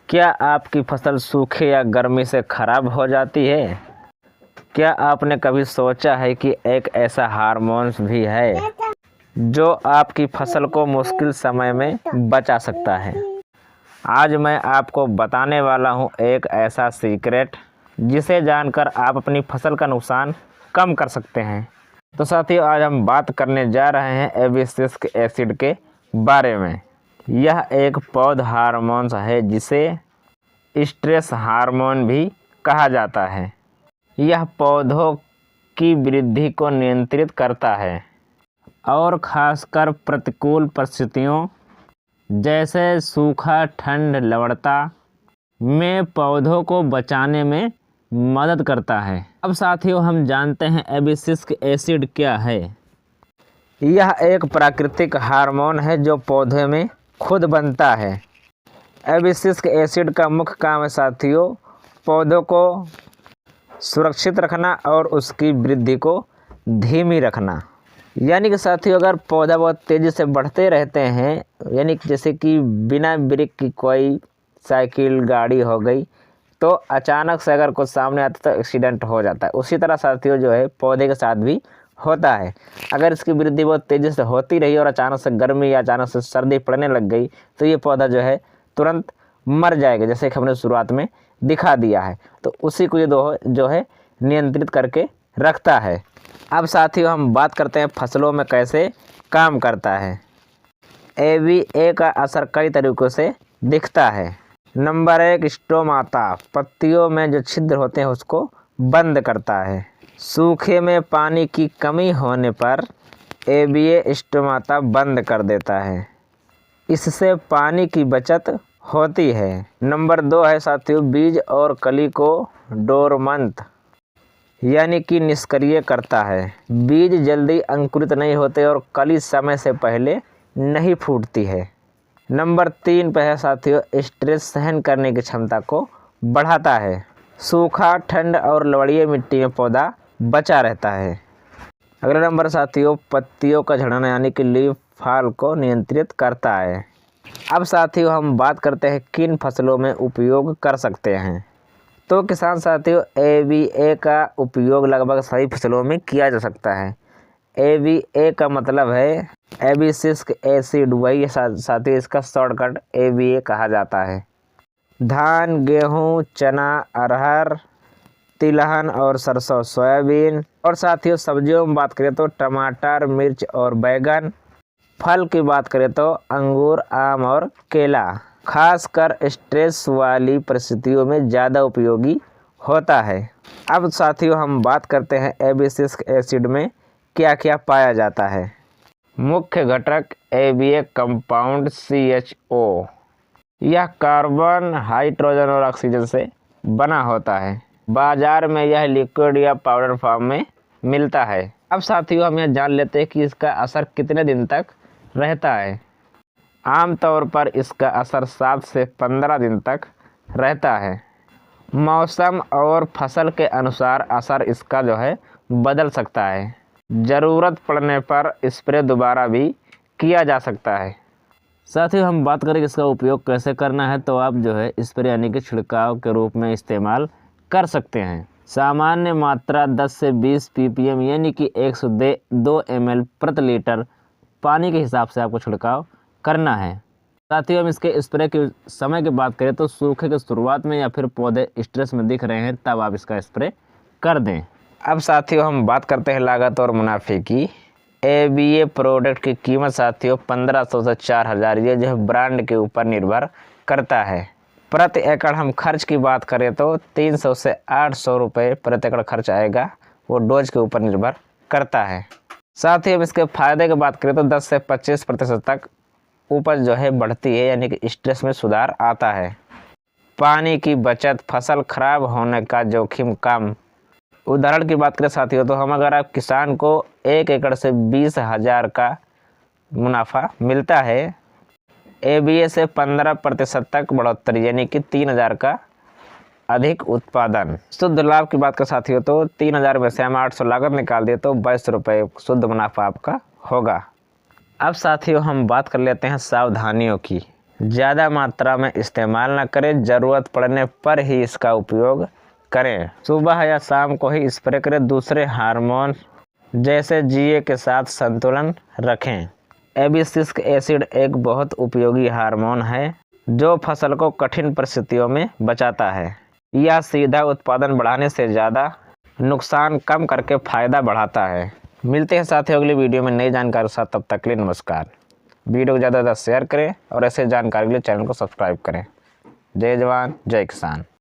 क्या आपकी फसल सूखे या गर्मी से खराब हो जाती है? क्या आपने कभी सोचा है कि एक ऐसा हार्मोन्स भी है जो आपकी फसल को मुश्किल समय में बचा सकता है? आज मैं आपको बताने वाला हूँ एक ऐसा सीक्रेट जिसे जानकर आप अपनी फसल का नुकसान कम कर सकते हैं। तो साथियों, आज हम बात करने जा रहे हैं एबिसिस्क एसिड के बारे में। यह एक पौध हार्मोन्स है जिसे स्ट्रेस हार्मोन भी कहा जाता है। यह पौधों की वृद्धि को नियंत्रित करता है और खासकर प्रतिकूल परिस्थितियों जैसे सूखा, ठंड, लवणता में पौधों को बचाने में मदद करता है। अब साथियों, हम जानते हैं एबिसिस्क एसिड क्या है। यह एक प्राकृतिक हार्मोन है जो पौधे में खुद बनता है। एबिसिस्क एसिड का मुख्य काम है साथियों, पौधों को सुरक्षित रखना और उसकी वृद्धि को धीमी रखना। यानी कि साथियों, अगर पौधा बहुत तेज़ी से बढ़ते रहते हैं, यानी कि जैसे कि बिना ब्रेक की कोई साइकिल, गाड़ी हो गई, तो अचानक से अगर कुछ सामने आता तो एक्सीडेंट हो जाता है। उसी तरह साथियों जो है पौधे के साथ भी होता है। अगर इसकी वृद्धि बहुत तेज़ी से होती रही और अचानक से गर्मी या अचानक से सर्दी पड़ने लग गई तो ये पौधा जो है तुरंत मर जाएगा, जैसे कि हमने शुरुआत में दिखा दिया है। तो उसी को ये जो है नियंत्रित करके रखता है। अब साथियों, हम बात करते हैं फसलों में कैसे काम करता है। एबीए का असर कई तरीक़ों से दिखता है। नंबर 1, स्टोमाटा, पत्तियों में जो छिद्र होते हैं उसको बंद करता है। सूखे में पानी की कमी होने पर एबीए स्टोमाटा बंद कर देता है, इससे पानी की बचत होती है। नंबर 2 है साथियों, बीज और कली को डोरमंट यानी कि निष्क्रिय करता है। बीज जल्दी अंकुरित नहीं होते और कली समय से पहले नहीं फूटती है। नंबर 3 पे है साथियों, स्ट्रेस सहन करने की क्षमता को बढ़ाता है। सूखा, ठंड और लवणीय मिट्टी में पौधा बचा रहता है। अगला नंबर साथियों, पत्तियों का झड़ना यानी कि लीफ फॉल को नियंत्रित करता है। अब साथियों, हम बात करते हैं किन फसलों में उपयोग कर सकते हैं। तो किसान साथियों, एबीए का उपयोग लगभग सभी फसलों में किया जा सकता है। एबीए का मतलब है एबिसिस्क एसिड, वही साथियों इसका शॉर्टकट एबीए कहा जाता है। धान, गेहूं, चना, अरहर, तिलहन और सरसों, सोयाबीन। और साथियों सब्जियों में बात करें तो टमाटर, मिर्च और बैगन। फल की बात करें तो अंगूर, आम और केला। खासकर स्ट्रेस वाली परिस्थितियों में ज़्यादा उपयोगी होता है। अब साथियों, हम बात करते हैं एबिसिस्क एसिड में क्या क्या पाया जाता है। मुख्य घटक एबीए कंपाउंड CHO। यह कार्बन, हाइड्रोजन और ऑक्सीजन से बना होता है। बाजार में यह लिक्विड या पाउडर फॉर्म में मिलता है। अब साथियों, हम यह जान लेते हैं कि इसका असर कितने दिन तक रहता है। आमतौर पर इसका असर 7 से 15 दिन तक रहता है। मौसम और फसल के अनुसार असर इसका जो है बदल सकता है। ज़रूरत पड़ने पर स्प्रे दोबारा भी किया जा सकता है। साथियों, हम बात करें इसका उपयोग कैसे करना है, तो आप जो है स्प्रे यानी कि छिड़काव के रूप में इस्तेमाल कर सकते हैं। सामान्य मात्रा 10 से 20 ppm यानी कि 102 ml प्रति लीटर पानी के हिसाब से आपको छिड़काव करना है। साथियों, हम इसके स्प्रे के समय की बात करें तो सूखे के शुरुआत में या फिर पौधे स्ट्रेस में दिख रहे हैं तब आप इसका स्प्रे कर दें। अब साथियों, हम बात करते हैं लागत और मुनाफे की। एबीए प्रोडक्ट की कीमत साथियों 1500 से 4000, ये जो है ब्रांड के ऊपर निर्भर करता है। प्रति एकड़ हम खर्च की बात करें तो 300 से 800 रुपये प्रति एकड़ खर्च आएगा, वो डोज के ऊपर निर्भर करता है। साथ ही हम इसके फायदे की बात करें तो 10 से 25% तक उपज जो है बढ़ती है, यानी कि स्ट्रेस में सुधार आता है। पानी की बचत, फसल खराब होने का जोखिम कम। उदाहरण की बात करें साथियों तो हम अगर आप किसान को 1 एकड़ से 20,000 का मुनाफा मिलता है, एबीए से 15% तक बढ़ोतरी यानी कि 3,000 का अधिक उत्पादन। शुद्ध लाभ की बात करें साथियों तो 3,000 में से हम 800 लागत निकाल दिए तो 22 रुपये शुद्ध मुनाफा आपका होगा। अब साथियों, हम बात कर लेते हैं सावधानियों की। ज़्यादा मात्रा में इस्तेमाल न करें, ज़रूरत पड़ने पर ही इसका उपयोग करें। सुबह या शाम को ही स्प्रे करें। दूसरे हार्मोन जैसे GA के साथ संतुलन रखें। एब्सिसिक एसिड एक बहुत उपयोगी हार्मोन है जो फसल को कठिन परिस्थितियों में बचाता है। यह सीधा उत्पादन बढ़ाने से ज़्यादा नुकसान कम करके फ़ायदा बढ़ाता है। मिलते हैं साथियों अगली वीडियो में नई जानकारी के साथ। तब तक के लिए नमस्कार। वीडियो को ज़्यादा से ज़्यादा शेयर करें और ऐसे जानकारी के लिए चैनल को सब्सक्राइब करें। जय जवान जय किसान।